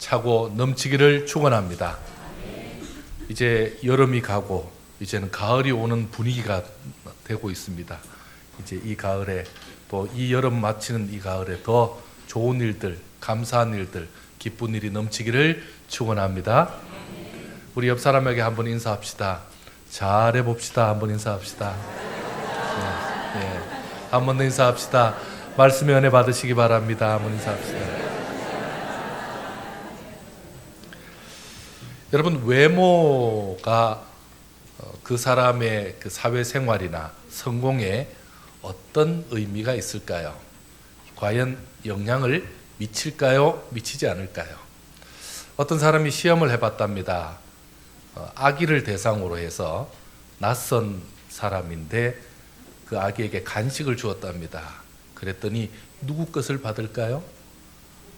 차고 넘치기를 축원합니다. 이제 여름이 가고 이제는 가을이 오는 분위기가 되고 있습니다. 이제 이 가을에 또 이 여름 마치는 이 가을에 더 좋은 일들, 감사한 일들, 기쁜 일이 넘치기를 축원합니다. 우리 옆 사람에게 한번 인사합시다. 잘해 봅시다. 한번 인사합시다. 네. 한번 더 인사합시다. 말씀의 은혜 받으시기 바랍니다. 한번 인사합시다. 여러분, 외모가 그 사람의 그 사회생활이나 성공에 어떤 의미가 있을까요? 과연 영향을 미칠까요? 미치지 않을까요? 어떤 사람이 시험을 해봤답니다. 아기를 대상으로 해서 낯선 사람인데 그 아기에게 간식을 주었답니다. 그랬더니 누구 것을 받을까요?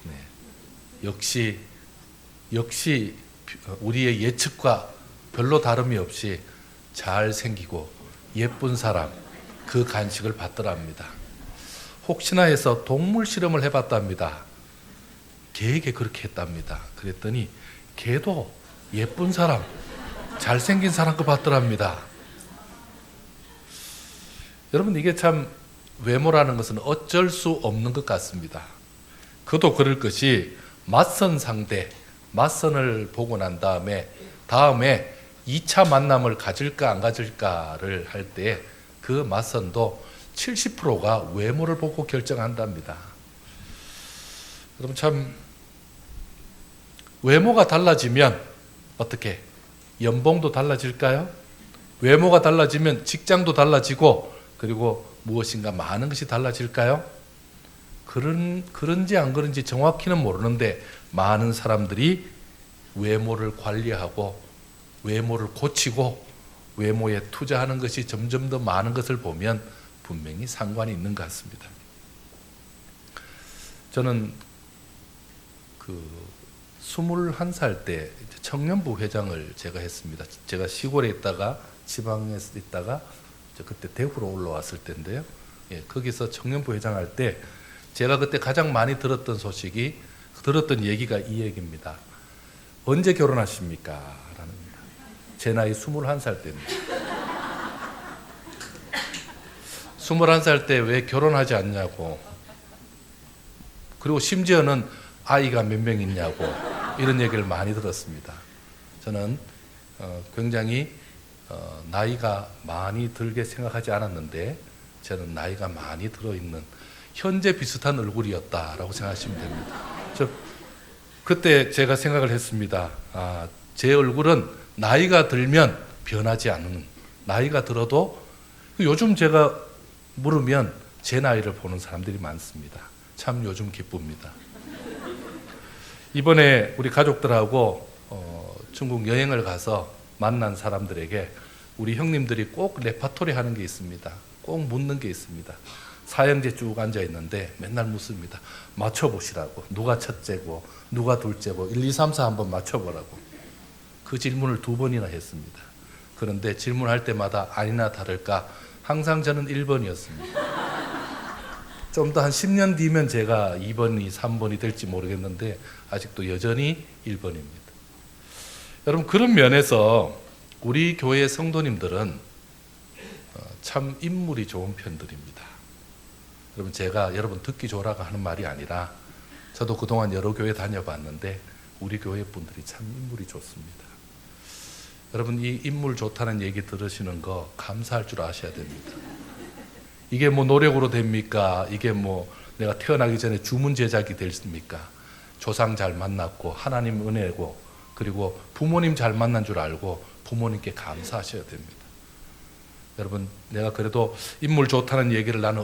네. 역시 우리의 예측과 별로 다름이 없이 잘생기고 예쁜 사람, 그 간식을 받더랍니다. 혹시나 해서 동물 실험을 해봤답니다. 개에게 그렇게 했답니다. 그랬더니 개도 예쁜 사람, 잘생긴 사람 거 받더랍니다. 여러분, 이게 참 외모라는 것은 어쩔 수 없는 것 같습니다. 그도 그럴 것이 맞선 상대, 맞선을 보고 난 다음에 2차 만남을 가질까 안 가질까를 할 때 그 맞선도 70%가 외모를 보고 결정한답니다. 여러분, 참 외모가 달라지면 어떻게 연봉도 달라질까요? 외모가 달라지면 직장도 달라지고 그리고 무엇인가 많은 것이 달라질까요? 그런지 안 그런지 정확히는 모르는데 많은 사람들이 외모를 관리하고 외모를 고치고 외모에 투자하는 것이 점점 더 많은 것을 보면 분명히 상관이 있는 것 같습니다. 저는 21살 때 청년부 회장을 제가 했습니다. 제가 시골에 있다가 지방에 있다가 그때 대구로 올라왔을 때인데요. 예, 거기서 청년부 회장할 때 제가 그때 가장 많이 들었던 얘기가 이 얘기입니다. 언제 결혼하십니까? 라는 겁니다. 제 나이 21살 때입니다. 21살 때 왜 결혼하지 않냐고, 그리고 심지어는 아이가 몇 명 있냐고 이런 얘기를 많이 들었습니다. 저는 굉장히 나이가 많이 들게 생각하지 않았는데 저는 나이가 많이 들어있는 현재 비슷한 얼굴이었다라고 생각하시면 됩니다. 그때 제가 생각을 했습니다. 제 얼굴은 나이가 들면 변하지 않는, 나이가 들어도 요즘 제가 물으면 제 나이를 보는 사람들이 많습니다. 참 요즘 기쁩니다. 이번에 우리 가족들하고 중국 여행을 가서 만난 사람들에게 우리 형님들이 꼭 레파토리 하는 게 있습니다. 꼭 묻는 게 있습니다. 사형제 쭉 앉아 있는데 맨날 묻습니다. 맞춰보시라고. 누가 첫째고 누가 둘째고 1, 2, 3, 4 한번 맞춰보라고. 그 질문을 2번이나 했습니다. 그런데 질문할 때마다 아니나 다를까 항상 저는 1번이었습니다. 좀 더 한 10년 뒤면 제가 2번이 3번이 될지 모르겠는데 아직도 여전히 1번입니다. 여러분, 그런 면에서 우리 교회 성도님들은 참 인물이 좋은 편들입니다. 여러분, 제가 여러분 듣기 좋으라고 하는 말이 아니라 저도 그동안 여러 교회 다녀봤는데 우리 교회 분들이 참 인물이 좋습니다. 여러분, 이 인물 좋다는 얘기 들으시는 거 감사할 줄 아셔야 됩니다. 이게 뭐 노력으로 됩니까? 이게 뭐 내가 태어나기 전에 주문 제작이 됐습니까? 조상 잘 만났고 하나님 은혜고 그리고 부모님 잘 만난 줄 알고 부모님께 감사하셔야 됩니다. 여러분, 내가 그래도 인물 좋다는 얘기를 나는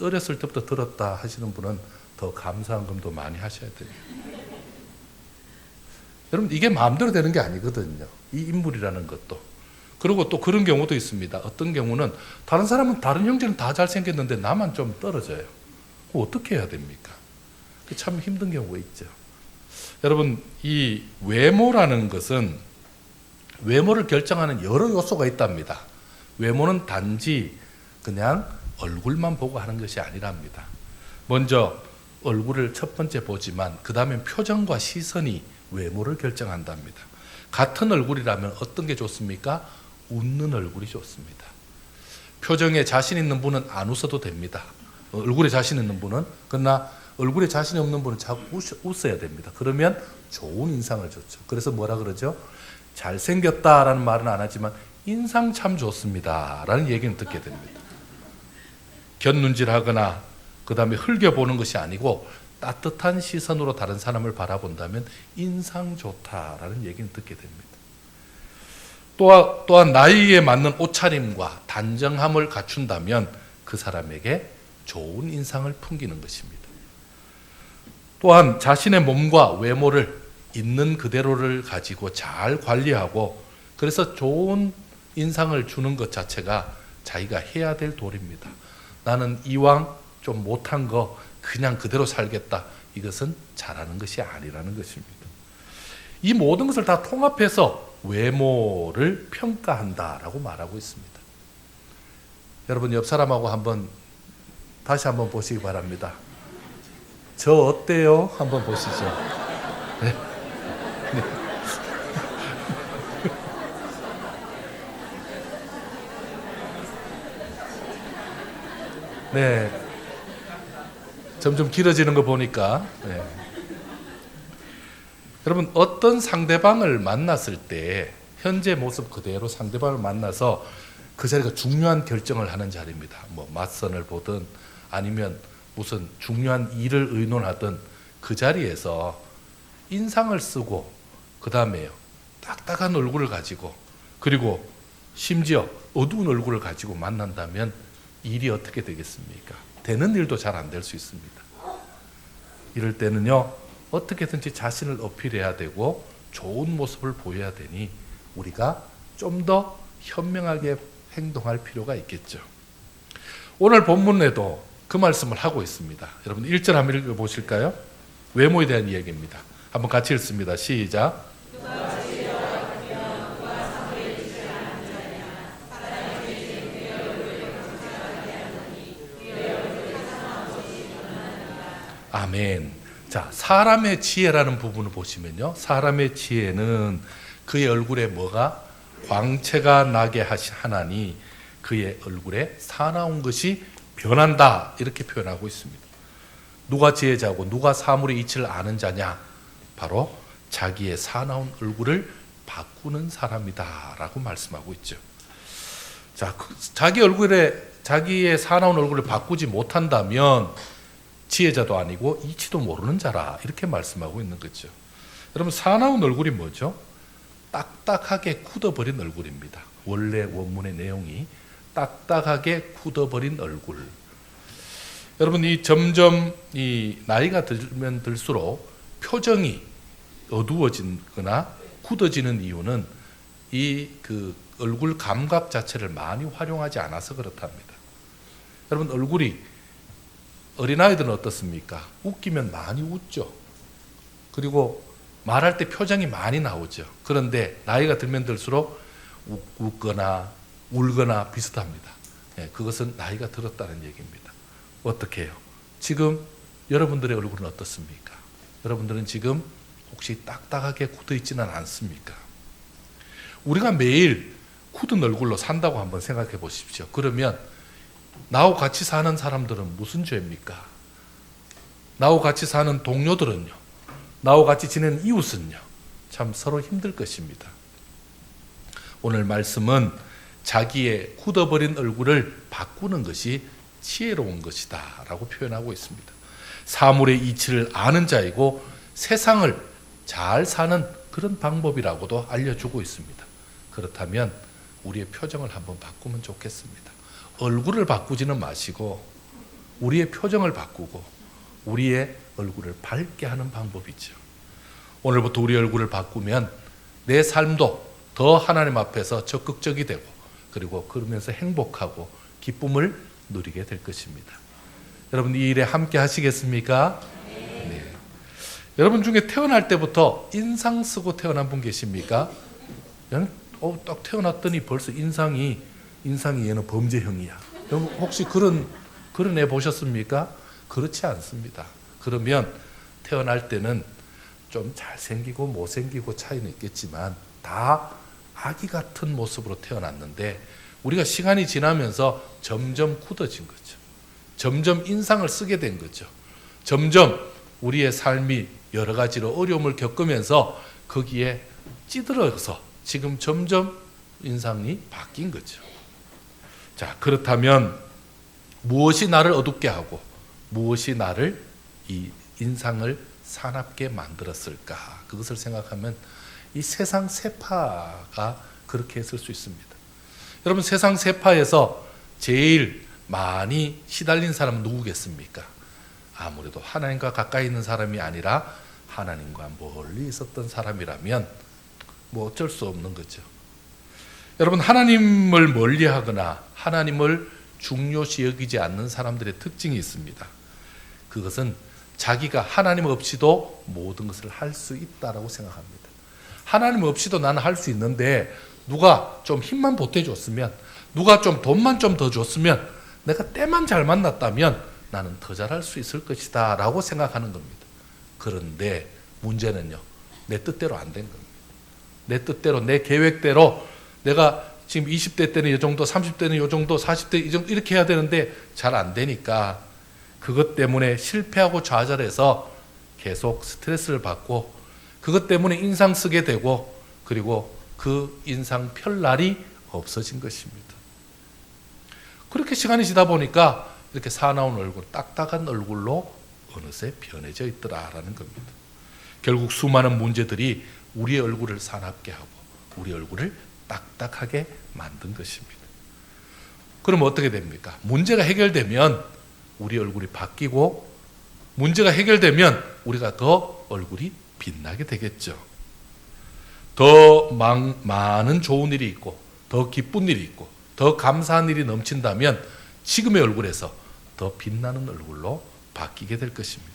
어렸을 때부터 들었다 하시는 분은 더 감사한 금도 많이 하셔야 됩니다. 여러분, 이게 마음대로 되는 게 아니거든요. 이 인물이라는 것도. 그리고 또 그런 경우도 있습니다. 어떤 경우는 다른 사람은, 다른 형제는 다 잘생겼는데 나만 좀 떨어져요. 그거 어떻게 해야 됩니까? 참 힘든 경우가 있죠. 여러분, 이 외모라는 것은 외모를 결정하는 여러 요소가 있답니다. 외모는 단지 그냥 얼굴만 보고 하는 것이 아니랍니다. 먼저 얼굴을 첫 번째 보지만 그 다음엔 표정과 시선이 외모를 결정한답니다. 같은 얼굴이라면 어떤 게 좋습니까? 웃는 얼굴이 좋습니다. 표정에 자신 있는 분은 안 웃어도 됩니다. 얼굴에 자신 있는 분은. 그러나 얼굴에 자신이 없는 분은 자꾸 웃어야 됩니다. 그러면 좋은 인상을 줬죠. 그래서 뭐라 그러죠? 잘생겼다라는 말은 안 하지만 인상 참 좋습니다 라는 얘기는 듣게 됩니다. 곁눈질하거나 그 다음에 흘겨보는 것이 아니고 따뜻한 시선으로 다른 사람을 바라본다면 인상 좋다라는 얘기는 듣게 됩니다. 또한 나이에 맞는 옷차림과 단정함을 갖춘다면 그 사람에게 좋은 인상을 풍기는 것입니다. 또한 자신의 몸과 외모를 있는 그대로를 가지고 잘 관리하고 그래서 좋은 인상을 주는 것 자체가 자기가 해야 될 도리입니다. 나는 이왕 좀 못한 거 그냥 그대로 살겠다. 이것은 잘하는 것이 아니라는 것입니다. 이 모든 것을 다 통합해서 외모를 평가한다라고 말하고 있습니다. 여러분 옆 사람하고 다시 한번 보시기 바랍니다. 저 어때요? 한번 보시죠. 네. 네. 네. 점점 길어지는 거 보니까. 네. 여러분 어떤 상대방을 만났을 때 현재 모습 그대로 상대방을 만나서 그 자리가 중요한 결정을 하는 자리입니다. 뭐 맞선을 보든 아니면 무슨 중요한 일을 의논하든 그 자리에서 인상을 쓰고 그 다음에요 딱딱한 얼굴을 가지고 그리고 심지어 어두운 얼굴을 가지고 만난다면 일이 어떻게 되겠습니까? 되는 일도 잘 안 될 수 있습니다. 이럴 때는요 어떻게든지 자신을 어필해야 되고 좋은 모습을 보여야 되니 우리가 좀 더 현명하게 행동할 필요가 있겠죠. 오늘 본문에도 그 말씀을 하고 있습니다. 여러분 1절 한번 읽어보실까요? 외모에 대한 이야기입니다. 한번 같이 읽습니다. 시작. 아멘. 자, 사람의 지혜라는 부분을 보시면요. 사람의 지혜는 그의 얼굴에 뭐가 광채가 나게 하나니 그의 얼굴에 사나운 것이 변한다. 이렇게 표현하고 있습니다. 누가 지혜자고 누가 사물의 이치를 아는 자냐? 바로 자기의 사나운 얼굴을 바꾸는 사람이다. 라고 말씀하고 있죠. 자, 자기의 사나운 얼굴을 바꾸지 못한다면 지혜자도 아니고 이치도 모르는 자라 이렇게 말씀하고 있는 거죠. 여러분 사나운 얼굴이 뭐죠? 딱딱하게 굳어버린 얼굴입니다. 원래 원문의 내용이 딱딱하게 굳어버린 얼굴. 여러분 점점 나이가 들면 들수록 표정이 어두워지거나 굳어지는 이유는 그 얼굴 감각 자체를 많이 활용하지 않아서 그렇답니다. 여러분 얼굴이 어린아이들은 어떻습니까? 웃기면 많이 웃죠. 그리고 말할 때 표정이 많이 나오죠. 그런데 나이가 들면 들수록 웃거나 울거나 비슷합니다. 그것은 나이가 들었다는 얘기입니다. 어떻게 해요? 지금 여러분들의 얼굴은 어떻습니까? 여러분들은 지금 혹시 딱딱하게 굳어 있지는 않습니까? 우리가 매일 굳은 얼굴로 산다고 한번 생각해 보십시오. 그러면 나하고 같이 사는 사람들은 무슨 죄입니까? 나하고 같이 사는 동료들은요? 나하고 같이 지내는 이웃은요? 참 서로 힘들 것입니다. 오늘 말씀은 자기의 굳어버린 얼굴을 바꾸는 것이 지혜로운 것이다 라고 표현하고 있습니다. 사물의 이치를 아는 자이고 세상을 잘 사는 그런 방법이라고도 알려주고 있습니다. 그렇다면 우리의 표정을 한번 바꾸면 좋겠습니다. 얼굴을 바꾸지는 마시고 우리의 표정을 바꾸고 우리의 얼굴을 밝게 하는 방법이죠. 오늘부터 우리 얼굴을 바꾸면 내 삶도 더 하나님 앞에서 적극적이 되고 그리고 그러면서 행복하고 기쁨을 누리게 될 것입니다. 여러분 이 일에 함께 하시겠습니까? 네. 여러분 중에 태어날 때부터 인상 쓰고 태어난 분 계십니까? 딱 태어났더니 벌써 인상이 얘는 범죄형이야. 여러분 혹시 그런 애 보셨습니까? 그렇지 않습니다. 그러면 태어날 때는 좀 잘생기고 못생기고 차이는 있겠지만 다 아기 같은 모습으로 태어났는데 우리가 시간이 지나면서 점점 굳어진 거죠. 점점 인상을 쓰게 된 거죠. 점점 우리의 삶이 여러 가지로 어려움을 겪으면서 거기에 찌들어서 지금 점점 인상이 바뀐 거죠. 자, 그렇다면 무엇이 나를 어둡게 하고 무엇이 나를 이 인상을 사납게 만들었을까? 그것을 생각하면 이 세상 세파가 그렇게 했을 수 있습니다. 여러분, 세상 세파에서 제일 많이 시달린 사람은 누구겠습니까? 아무래도 하나님과 가까이 있는 사람이 아니라 하나님과 멀리 있었던 사람이라면 뭐 어쩔 수 없는 거죠. 여러분, 하나님을 멀리하거나 하나님을 중요시 여기지 않는 사람들의 특징이 있습니다. 그것은 자기가 하나님 없이도 모든 것을 할 수 있다라고 생각합니다. 하나님 없이도 나는 할 수 있는데 누가 좀 힘만 보태줬으면, 누가 좀 돈만 좀 더 줬으면, 내가 때만 잘 만났다면 나는 더 잘할 수 있을 것이다 라고 생각하는 겁니다. 그런데 문제는요, 내 뜻대로 안 된 겁니다. 내 뜻대로, 내 계획대로 내가 지금 20대 때는 이 정도, 30대는 이 정도, 40대 이 정도 이렇게 해야 되는데 잘 안 되니까 그것 때문에 실패하고 좌절해서 계속 스트레스를 받고 그것 때문에 인상 쓰게 되고 그리고 그 인상 펼 날이 없어진 것입니다. 그렇게 시간이 지다 보니까 이렇게 사나운 얼굴, 딱딱한 얼굴로 어느새 변해져 있더라라는 겁니다. 결국 수많은 문제들이 우리의 얼굴을 사납게 하고 우리 얼굴을 딱딱하게 만든 것입니다. 그럼 어떻게 됩니까? 문제가 해결되면 우리 얼굴이 바뀌고 문제가 해결되면 우리가 더 얼굴이 빛나게 되겠죠. 더 많은 좋은 일이 있고 더 기쁜 일이 있고 더 감사한 일이 넘친다면 지금의 얼굴에서 더 빛나는 얼굴로 바뀌게 될 것입니다.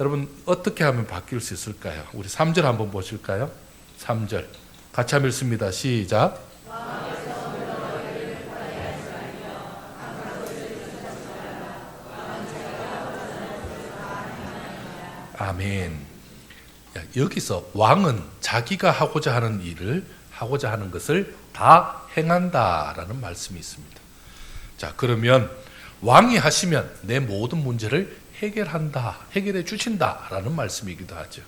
여러분, 어떻게 하면 바뀔 수 있을까요? 우리 3절 한번 보실까요? 3절 같이 한번 읽습니다. 시작. 아멘. 여기서 왕은 자기가 하고자 하는 일을, 하고자 하는 것을 다 행한다라는 말씀이 있습니다. 자, 그러면 왕이 하시면 내 모든 문제를 해결해 주신다라는 말씀이기도 하죠.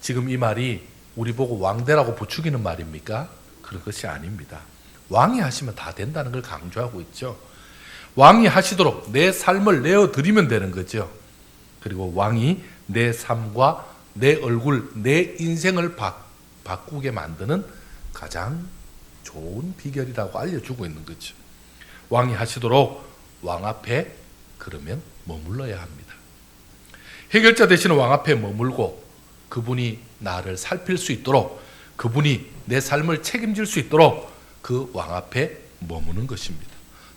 지금 이 말이 우리 보고 왕대라고 부추기는 말입니까? 그런 것이 아닙니다. 왕이 하시면 다 된다는 걸 강조하고 있죠. 왕이 하시도록 내 삶을 내어드리면 되는 거죠. 그리고 왕이 내 삶과 내 얼굴, 내 인생을 바꾸게 만드는 가장 좋은 비결이라고 알려주고 있는 거죠. 왕이 하시도록 왕 앞에 그러면 머물러야 합니다. 해결자 되시는 왕 앞에 머물고 그분이 나를 살필 수 있도록, 그분이 내 삶을 책임질 수 있도록 그 왕 앞에 머무는 것입니다.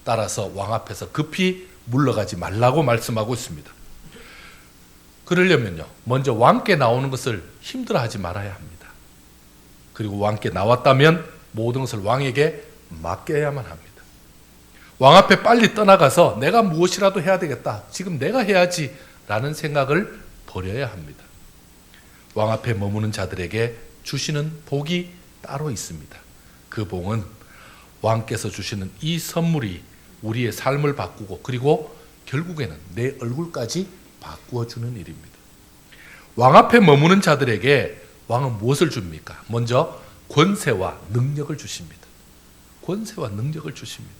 따라서 왕 앞에서 급히 물러가지 말라고 말씀하고 있습니다. 그러려면요, 먼저 왕께 나오는 것을 힘들어하지 말아야 합니다. 그리고 왕께 나왔다면 모든 것을 왕에게 맡겨야만 합니다. 왕 앞에 빨리 떠나가서 내가 무엇이라도 해야 되겠다, 지금 내가 해야지 라는 생각을 버려야 합니다. 왕 앞에 머무는 자들에게 주시는 복이 따로 있습니다. 그 복은 왕께서 주시는 이 선물이 우리의 삶을 바꾸고 그리고 결국에는 내 얼굴까지 바꾸어주는 일입니다. 왕 앞에 머무는 자들에게 왕은 무엇을 줍니까? 먼저 권세와 능력을 주십니다. 권세와 능력을 주십니다.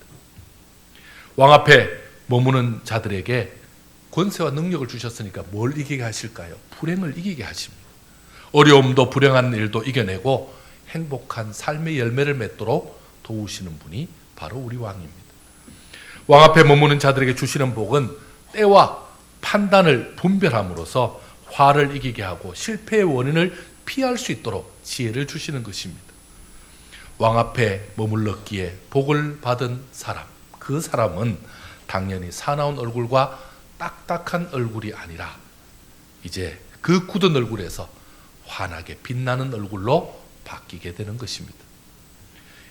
왕 앞에 머무는 자들에게 권세와 능력을 주셨으니까 뭘 이기게 하실까요? 불행을 이기게 하십니다. 어려움도 불행한 일도 이겨내고 행복한 삶의 열매를 맺도록 도우시는 분이 바로 우리 왕입니다. 왕 앞에 머무는 자들에게 주시는 복은 때와 판단을 분별함으로써 화를 이기게 하고 실패의 원인을 피할 수 있도록 지혜를 주시는 것입니다. 왕 앞에 머물렀기에 복을 받은 사람, 그 사람은 당연히 사나운 얼굴과 딱딱한 얼굴이 아니라 이제 그 굳은 얼굴에서 환하게 빛나는 얼굴로 바뀌게 되는 것입니다.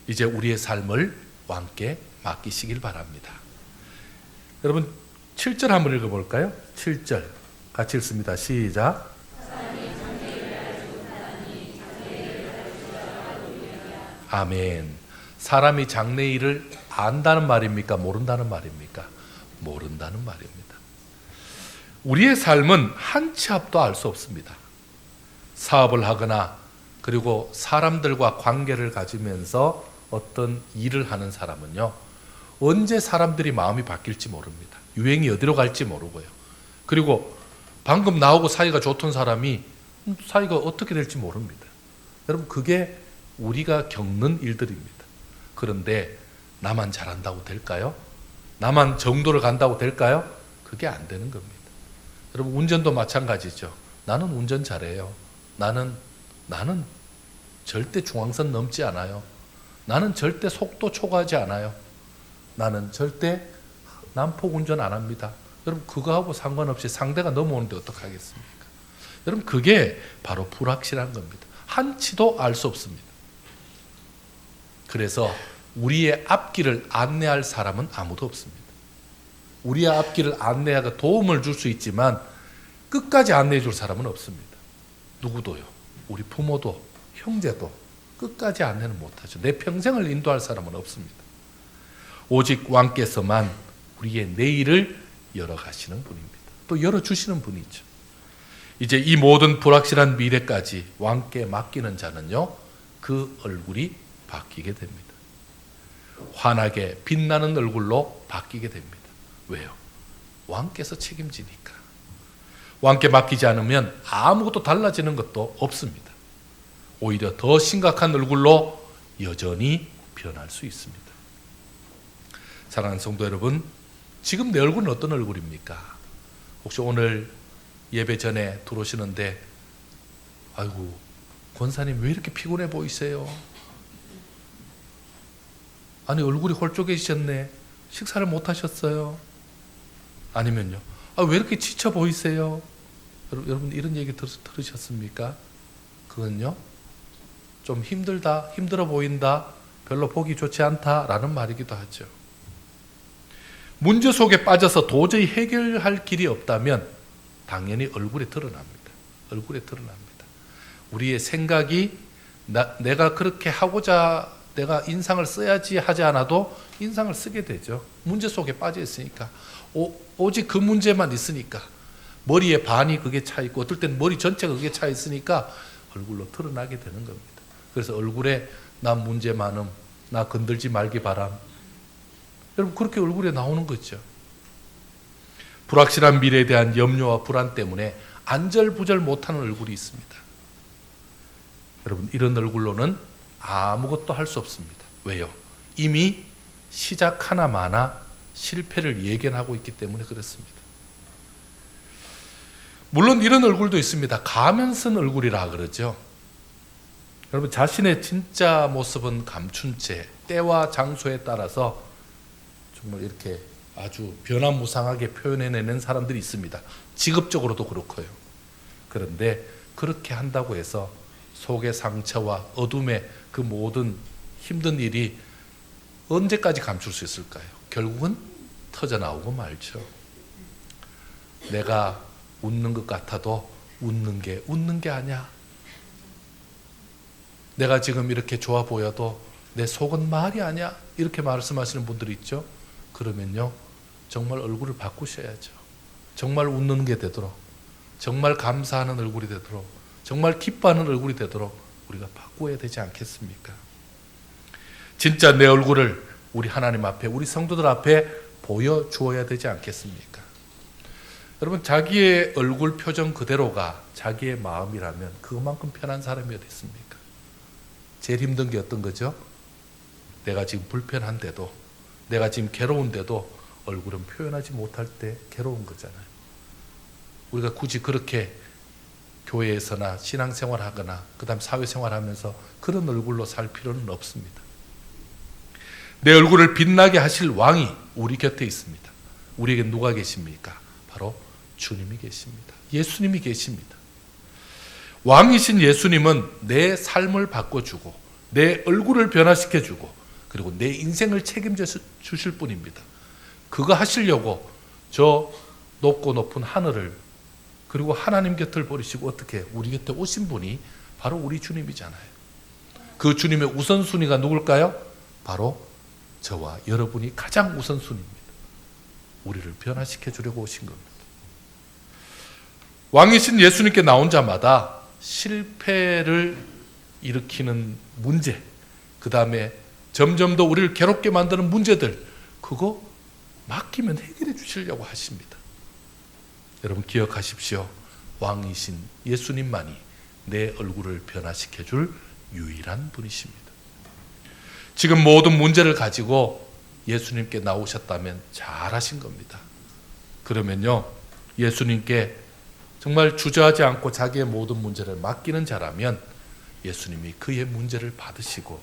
이제 우리의 삶을 왕께 맡기시길 바랍니다. 여러분, 7절 한번 읽어볼까요? 7절 같이 읽습니다. 시작. 아멘. 사람이 장래일을 안다는 말입니까? 모른다는 말입니까? 모른다는 말입니다. 우리의 삶은 한 치 앞도 알 수 없습니다. 사업을 하거나 그리고 사람들과 관계를 가지면서 어떤 일을 하는 사람은요, 언제 사람들이 마음이 바뀔지 모릅니다. 유행이 어디로 갈지 모르고요. 그리고 방금 나오고 사이가 좋던 사람이 사이가 어떻게 될지 모릅니다. 여러분, 그게 우리가 겪는 일들입니다. 그런데 나만 잘한다고 될까요? 나만 정도를 간다고 될까요? 그게 안 되는 겁니다. 여러분, 운전도 마찬가지죠. 나는 운전 잘해요. 나는 절대 중앙선 넘지 않아요. 나는 절대 속도 초과하지 않아요. 나는 절대 난폭 운전 안 합니다. 여러분, 그거하고 상관없이 상대가 넘어오는데 어떡하겠습니까? 여러분, 그게 바로 불확실한 겁니다. 한치도 알 수 없습니다. 그래서 우리의 앞길을 안내할 사람은 아무도 없습니다. 우리의 앞길을 안내하고 도움을 줄 수 있지만 끝까지 안내해 줄 사람은 없습니다. 누구도요. 우리 부모도 형제도 끝까지 안내는 못하죠. 내 평생을 인도할 사람은 없습니다. 오직 왕께서만 우리의 내일을 열어가시는 분입니다. 또 열어주시는 분이죠. 이제 이 모든 불확실한 미래까지 왕께 맡기는 자는요, 그 얼굴이 바뀌게 됩니다. 환하게 빛나는 얼굴로 바뀌게 됩니다. 왜요? 왕께서 책임지니까. 왕께 맡기지 않으면 아무것도 달라지는 것도 없습니다. 오히려 더 심각한 얼굴로 여전히 변할 수 있습니다. 사랑하는 성도 여러분, 지금 내 얼굴은 어떤 얼굴입니까? 혹시 오늘 예배 전에 들어오시는데, 아이고, 권사님 왜 이렇게 피곤해 보이세요? 아니, 얼굴이 홀쭉해지셨네. 식사를 못 하셨어요? 아니면요, 왜 이렇게 지쳐 보이세요? 여러분, 이런 얘기 들으셨습니까? 그건요, 좀 힘들어 보인다, 별로 보기 좋지 않다라는 말이기도 하죠. 문제 속에 빠져서 도저히 해결할 길이 없다면 당연히 얼굴에 드러납니다. 얼굴에 드러납니다. 우리의 생각이 내가 그렇게 하고자 내가 인상을 써야지 하지 않아도 인상을 쓰게 되죠. 문제 속에 빠져 있으니까. 오직 그 문제만 있으니까. 머리에 반이 그게 차 있고 어떨 때는 머리 전체가 그게 차 있으니까 얼굴로 드러나게 되는 겁니다. 그래서 얼굴에 나 문제 많음, 나 건들지 말기 바람. 여러분, 그렇게 얼굴에 나오는 거죠. 불확실한 미래에 대한 염려와 불안 때문에 안절부절 못하는 얼굴이 있습니다. 여러분, 이런 얼굴로는 아무것도 할 수 없습니다. 왜요? 이미 시작 하나마나 실패를 예견하고 있기 때문에 그렇습니다. 물론 이런 얼굴도 있습니다. 가면 쓴 얼굴이라 그러죠. 여러분, 자신의 진짜 모습은 감춘 채 때와 장소에 따라서 정말 이렇게 아주 변화무쌍하게 표현해내는 사람들이 있습니다. 직업적으로도 그렇고요. 그런데 그렇게 한다고 해서 속의 상처와 어둠의 그 모든 힘든 일이 언제까지 감출 수 있을까요? 결국은 터져나오고 말죠. 내가 웃는 것 같아도 웃는 게 아니야. 내가 지금 이렇게 좋아 보여도 내 속은 말이 아니야. 이렇게 말씀하시는 분들이 있죠. 그러면요, 정말 얼굴을 바꾸셔야죠. 정말 웃는 게 되도록, 정말 감사하는 얼굴이 되도록, 정말 기뻐하는 얼굴이 되도록 우리가 바꾸어야 되지 않겠습니까? 진짜 내 얼굴을 우리 하나님 앞에, 우리 성도들 앞에 보여주어야 되지 않겠습니까? 여러분, 자기의 얼굴 표정 그대로가 자기의 마음이라면 그만큼 편한 사람이 어디 있습니까? 제일 힘든 게 어떤 거죠? 내가 지금 불편한데도, 내가 지금 괴로운데도 얼굴은 표현하지 못할 때 괴로운 거잖아요. 우리가 굳이 그렇게 교회에서나 신앙생활 하거나 그 다음 사회생활 하면서 그런 얼굴로 살 필요는 없습니다. 내 얼굴을 빛나게 하실 왕이 우리 곁에 있습니다. 우리에게 누가 계십니까? 바로 주님이 계십니다. 예수님이 계십니다. 왕이신 예수님은 내 삶을 바꿔주고 내 얼굴을 변화시켜주고 그리고 내 인생을 책임져 주실 분입니다. 그거 하시려고 저 높고 높은 하늘을 그리고 하나님 곁을 버리시고 어떻게 우리 곁에 오신 분이 바로 우리 주님이잖아요. 그 주님의 우선순위가 누굴까요? 바로 저와 여러분이 가장 우선순위입니다. 우리를 변화시켜 주려고 오신 겁니다. 왕이신 예수님께 나온 자마다 실패를 일으키는 문제, 그 다음에 점점 더 우리를 괴롭게 만드는 문제들, 그거 맡기면 해결해 주시려고 하십니다. 여러분 기억하십시오. 왕이신 예수님만이 내 얼굴을 변화시켜 줄 유일한 분이십니다. 지금 모든 문제를 가지고 예수님께 나오셨다면 잘하신 겁니다. 그러면요, 예수님께 정말 주저하지 않고 자기의 모든 문제를 맡기는 자라면 예수님이 그의 문제를 받으시고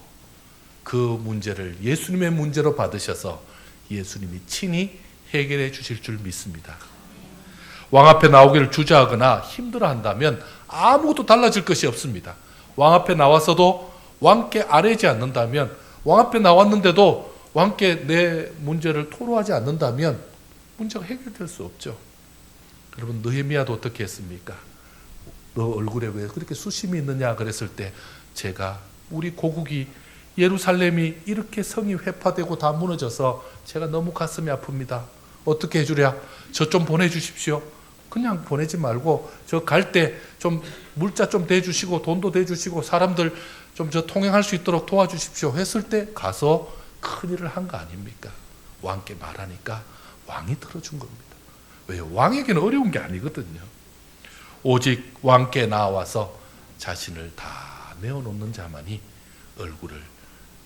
그 문제를 예수님의 문제로 받으셔서 예수님이 친히 해결해 주실 줄 믿습니다. 왕 앞에 나오기를 주저하거나 힘들어한다면 아무것도 달라질 것이 없습니다. 왕 앞에 나와서도 왕께 아뢰지 않는다면, 왕 앞에 나왔는데도 왕께 내 문제를 토로하지 않는다면 문제가 해결될 수 없죠. 여러분 느헤미야도 어떻게 했습니까? 너 얼굴에 왜 그렇게 수심이 있느냐 그랬을 때 제가 우리 고국이 예루살렘이 이렇게 성이 회파되고 다 무너져서 제가 너무 가슴이 아픕니다. 어떻게 해주랴? 저 좀 보내주십시오. 그냥 보내지 말고 저 갈 때 좀 물자 좀 대주시고 돈도 대주시고 사람들 좀 저 통행할 수 있도록 도와주십시오 했을 때 가서 큰일을 한 거 아닙니까? 왕께 말하니까 왕이 들어준 겁니다. 왜요? 왕에게는 어려운 게 아니거든요. 오직 왕께 나와서 자신을 다 내어놓는 자만이 얼굴을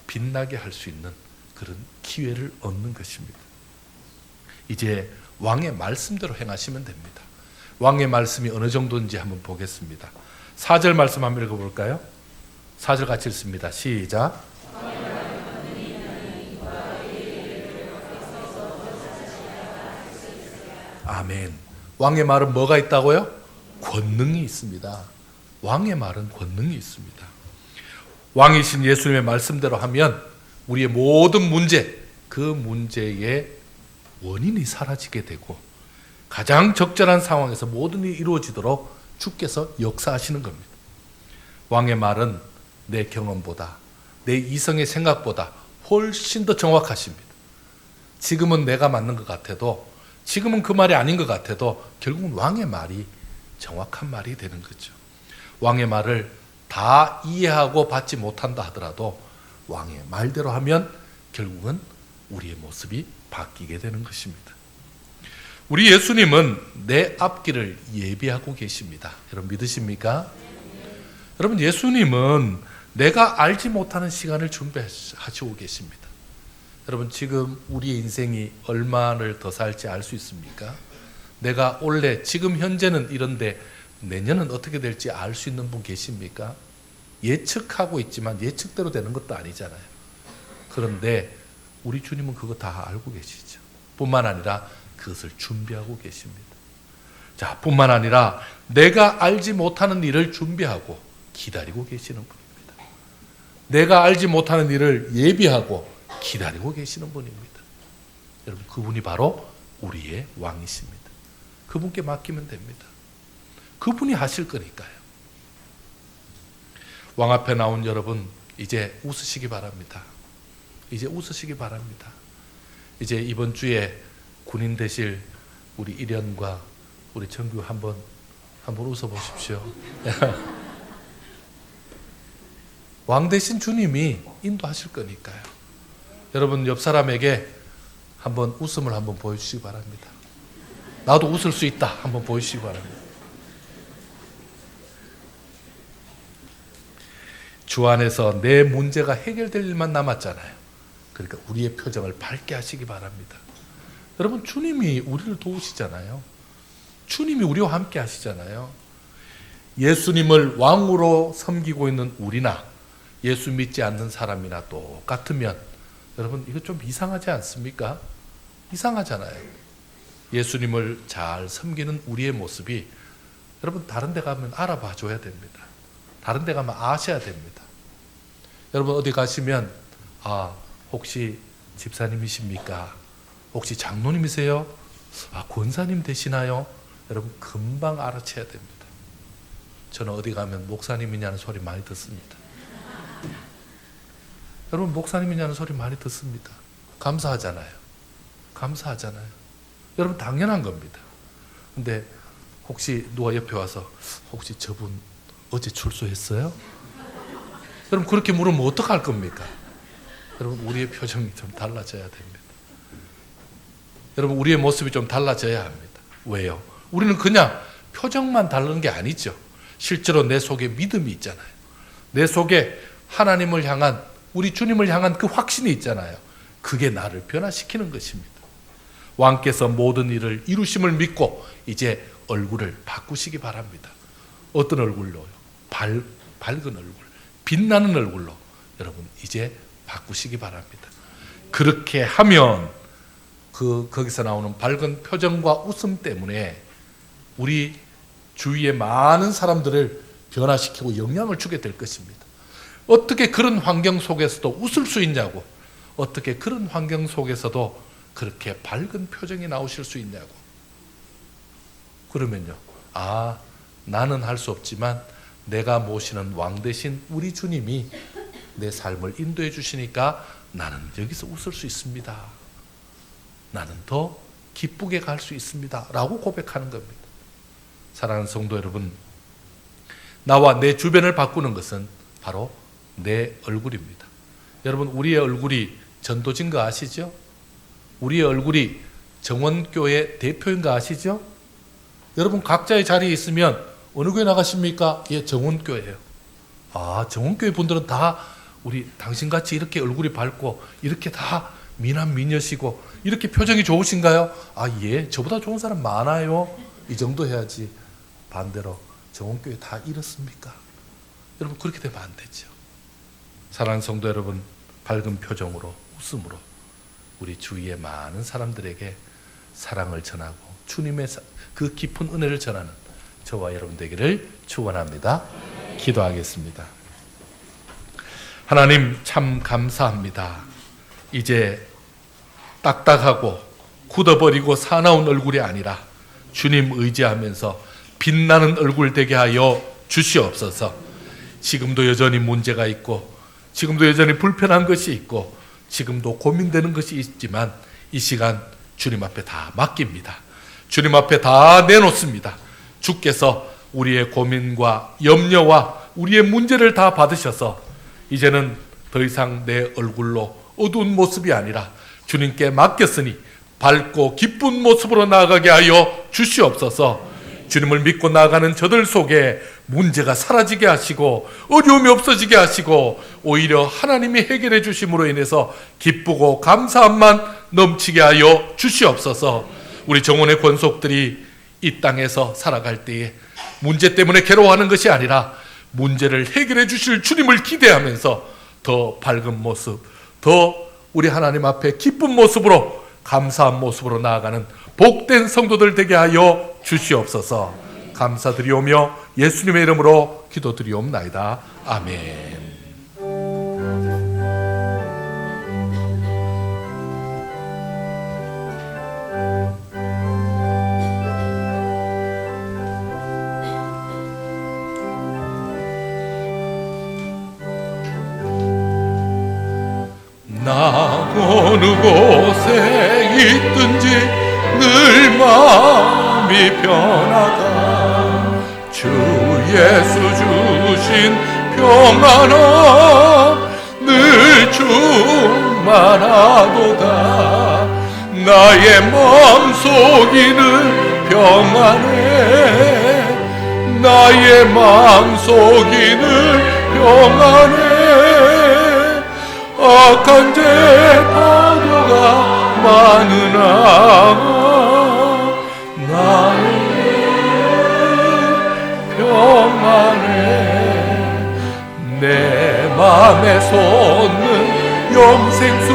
빛나게 할 수 있는 그런 기회를 얻는 것입니다. 이제 왕의 말씀대로 행하시면 됩니다. 왕의 말씀이 어느 정도인지 한번 보겠습니다. 4절 말씀 한번 읽어볼까요? 4절 같이 읽습니다. 시작. 아멘. 왕의 말은 뭐가 있다고요? 권능이 있습니다. 왕의 말은 권능이 있습니다. 왕이신 예수님의 말씀대로 하면 우리의 모든 문제, 그 문제의 원인이 사라지게 되고 가장 적절한 상황에서 모든 일이 이루어지도록 주께서 역사하시는 겁니다. 왕의 말은 내 경험보다, 내 이성의 생각보다 훨씬 더 정확하십니다. 지금은 내가 맞는 것 같아도, 지금은 그 말이 아닌 것 같아도 결국은 왕의 말이 정확한 말이 되는 거죠. 왕의 말을 다 이해하고 받지 못한다 하더라도 왕의 말대로 하면 결국은 우리의 모습이 바뀌게 되는 것입니다. 우리 예수님은 내 앞길을 예비하고 계십니다. 여러분 믿으십니까? 여러분 예수님은 내가 알지 못하는 시간을 준비하시고 계십니다. 여러분 지금 우리의 인생이 얼마를 더 살지 알 수 있습니까? 내가 원래 지금 현재는 이런데 내년은 어떻게 될지 알 수 있는 분 계십니까? 예측하고 있지만 예측대로 되는 것도 아니잖아요. 그런데 우리 주님은 그거 다 알고 계시죠. 뿐만 아니라 그것을 준비하고 계십니다. 자, 뿐만 아니라 내가 알지 못하는 일을 준비하고 기다리고 계시는 분입니다. 내가 알지 못하는 일을 예비하고 기다리고 계시는 분입니다. 여러분 그분이 바로 우리의 왕이십니다. 그분께 맡기면 됩니다. 그분이 하실 거니까요. 왕 앞에 나온 여러분 이제 웃으시기 바랍니다. 이제 웃으시기 바랍니다. 이제 이번 주에 군인 되실 우리 일현과 우리 정규 한번 웃어보십시오. 왕 대신 주님이 인도하실 거니까요. 여러분 옆 사람에게 한번 웃음을 한번 보여주시기 바랍니다. 나도 웃을 수 있다 한번 보여주시기 바랍니다. 주 안에서 내 문제가 해결될 일만 남았잖아요. 그러니까 우리의 표정을 밝게 하시기 바랍니다. 여러분 주님이 우리를 도우시잖아요. 주님이 우리와 함께 하시잖아요. 예수님을 왕으로 섬기고 있는 우리나 예수 믿지 않는 사람이나 똑같으면 여러분 이거 좀 이상하지 않습니까? 이상하잖아요. 예수님을 잘 섬기는 우리의 모습이 여러분 다른 데 가면 알아봐 줘야 됩니다. 다른 데 가면 아셔야 됩니다. 여러분 어디 가시면 혹시 집사님이십니까? 혹시 장로님이세요? 권사님 되시나요? 여러분 금방 알아채야 됩니다. 저는 어디 가면 목사님이냐는 소리 많이 듣습니다. 여러분 목사님이냐는 소리 많이 듣습니다. 감사하잖아요. 감사하잖아요. 여러분 당연한 겁니다. 근데 혹시 누가 옆에 와서 혹시 저분 어제 출소했어요? 여러분 그렇게 물으면 어떡할 겁니까? 여러분 우리의 표정이 좀 달라져야 됩니다. 여러분 우리의 모습이 좀 달라져야 합니다. 왜요? 우리는 그냥 표정만 다르는 게 아니죠. 실제로 내 속에 믿음이 있잖아요. 내 속에 하나님을 향한, 우리 주님을 향한 그 확신이 있잖아요. 그게 나를 변화시키는 것입니다. 왕께서 모든 일을 이루심을 믿고 이제 얼굴을 바꾸시기 바랍니다. 어떤 얼굴로요? 밝은 얼굴, 빛나는 얼굴로 여러분 이제 바꾸시기 바랍니다. 그렇게 하면 거기서 나오는 밝은 표정과 웃음 때문에 우리 주위의 많은 사람들을 변화시키고 영향을 주게 될 것입니다. 어떻게 그런 환경 속에서도 웃을 수 있냐고, 어떻게 그런 환경 속에서도 그렇게 밝은 표정이 나오실 수 있냐고. 그러면요, 나는 할 수 없지만 내가 모시는 왕 대신 우리 주님이 내 삶을 인도해 주시니까 나는 여기서 웃을 수 있습니다. 나는 더 기쁘게 갈 수 있습니다. 라고 고백하는 겁니다. 사랑하는 성도 여러분, 나와 내 주변을 바꾸는 것은 바로 내 얼굴입니다. 여러분 우리의 얼굴이 전도진 거 아시죠? 우리의 얼굴이 정원교회 대표인 거 아시죠? 여러분 각자의 자리에 있으면 어느 교회 나가십니까? 예, 정원교회예요. 정원교회 분들은 다 우리 당신같이 이렇게 얼굴이 밝고 이렇게 다 미남 미녀시고 이렇게 표정이 좋으신가요? 예, 저보다 좋은 사람 많아요. 이 정도 해야지. 반대로 정원교회 다 이렇습니까? 여러분 그렇게 되면 안 되죠. 사랑하는 성도 여러분, 밝은 표정으로 웃음으로 우리 주위의 많은 사람들에게 사랑을 전하고 주님의 그 깊은 은혜를 전하는 저와 여러분 되기를 축원합니다. 기도하겠습니다. 하나님 참 감사합니다. 이제 딱딱하고 굳어버리고 사나운 얼굴이 아니라 주님 의지하면서 빛나는 얼굴 되게 하여 주시옵소서. 지금도 여전히 문제가 있고 지금도 여전히 불편한 것이 있고 지금도 고민되는 것이 있지만 이 시간 주님 앞에 다 맡깁니다. 주님 앞에 다 내놓습니다. 주께서 우리의 고민과 염려와 우리의 문제를 다 받으셔서 이제는 더 이상 내 얼굴로 어두운 모습이 아니라 주님께 맡겼으니 밝고 기쁜 모습으로 나아가게 하여 주시옵소서. 주님을 믿고 나아가는 저들 속에 문제가 사라지게 하시고 어려움이 없어지게 하시고 오히려 하나님이 해결해 주심으로 인해서 기쁘고 감사함만 넘치게 하여 주시옵소서. 우리 정원의 권속들이 이 땅에서 살아갈 때에 문제 때문에 괴로워하는 것이 아니라 문제를 해결해 주실 주님을 기대하면서 더 밝은 모습, 더 우리 하나님 앞에 기쁜 모습으로 감사한 모습으로 나아가는 복된 성도들 되게 하여 주시옵소서. 감사드리오며 예수님의 이름으로 기도드리옵나이다. 아멘. 나 어느 곳에 있든지 늘 마음이 변하다. 주 예수 주신 평안아 늘 충만하도다. 나의 마음속이 늘 평안해. 나의 마음속이 늘 평안해. 악한 죄 파도가 많으나 나는 평안해. 내 맘에 솟는 영생수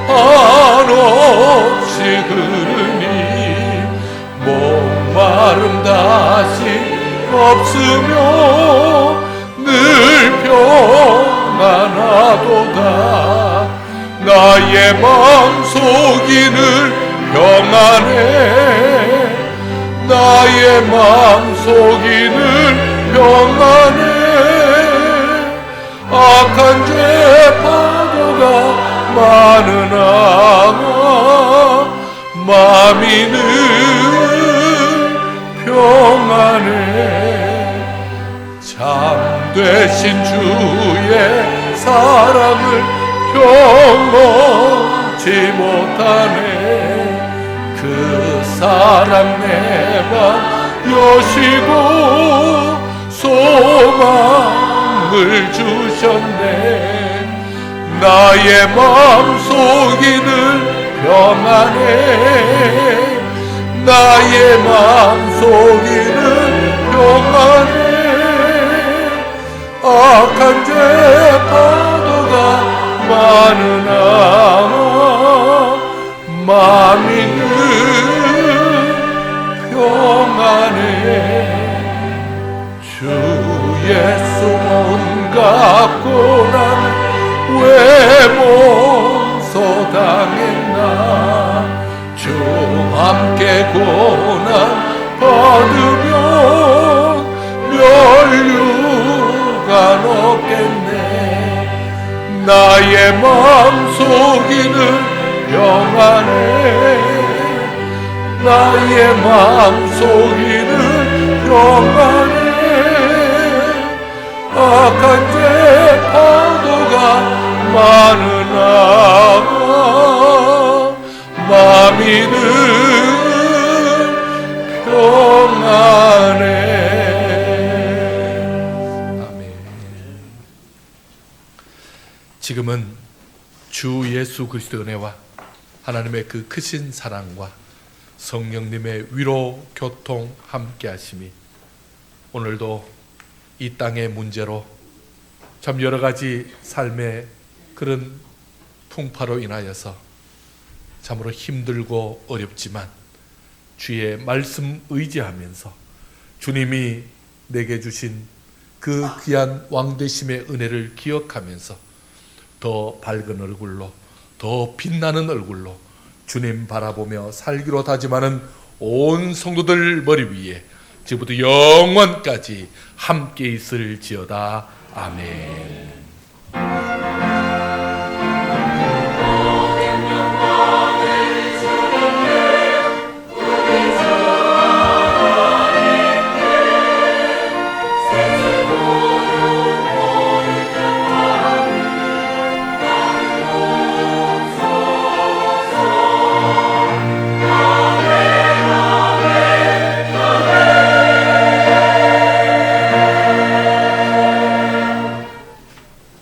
한없이 흐르니 목마름 다시 없으며 늘 평안하도다. 나의 마음속이 늘 평안해. 나의 나의 마음속이 늘 평안해. 악한 죄 파도가 많으나 마음이 늘 평안해. 참 되신 주의 사랑을 경험치 못하네. 그 사랑 내맘 여시고 소망을 주셨네. 나의 마음속이 늘 평안해. 나의 마음속이 늘 평안해. 악한 죄 파도가 많으나 마음이 늘 평안해. 주 예수 온갖 고난 왜 몽소당했나. 주 함께 고난 받으면 멸류관 없겠네. 나의 마음속이 늘 평안해. 나의 마음속이 늘 평안해. 악한 죄 파도가 많으나 마음이 늘 평안해. 아멘. 지금은 주 예수 그리스도의 은혜와 하나님의 그 크신 사랑과 성령님의 위로 교통 함께 하심이 오늘도 이 땅의 문제로 참 여러 가지 삶의 그런 풍파로 인하여서 참으로 힘들고 어렵지만 주의 말씀 의지하면서 주님이 내게 주신 그 귀한 왕되심의 은혜를 기억하면서 더 밝은 얼굴로 더 빛나는 얼굴로 주님 바라보며 살기로 다짐하는 온 성도들 머리 위에 지금부터 영원까지 함께 있을지어다. 아멘.